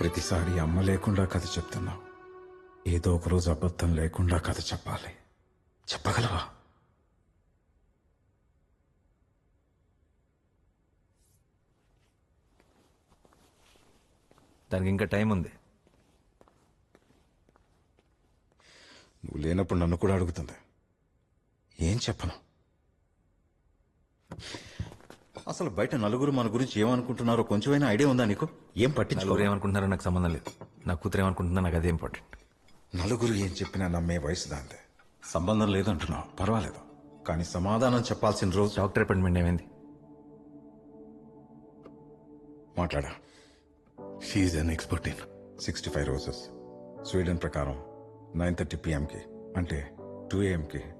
ప్రతిసారి అమ్మ లేకుండా కథ చెప్తున్నావు. ఏదో ఒకరోజు అబద్ధం లేకుండా కథ చెప్పాలి. చెప్పగలవా? దానికి ఇంకా టైం ఉంది. నువ్వు లేనప్పుడు నన్ను కూడా అడుగుతుంది. ఏం చెప్పను? అసలు బయట నలుగురు మన గురించి ఏమనుకుంటున్నారో కొంచెమైనా ఐడియా ఉందా నీకు? ఏం పట్టించుకో. నలుగురు ఏమనుకుంటున్నారో నాకు సంబంధం లేదు. నా కూతురు ఏమనుకుంటుందో నాకు అదే ఇంపార్టెంట్. నలుగురు ఏం చెప్పినా నమ్మే వయసు దాందే. సంబంధం లేదంటున్నావు, పర్వాలేదు. కానీ సమాధానం చెప్పాల్సిన రోజు. డాక్టర్ అపాయింట్మెంట్ ఏమైంది? మాట్లాడా. She an expert in 65 roses. Sweden ప్రకారం 9:30 PM కి, అంటే 2 AM కి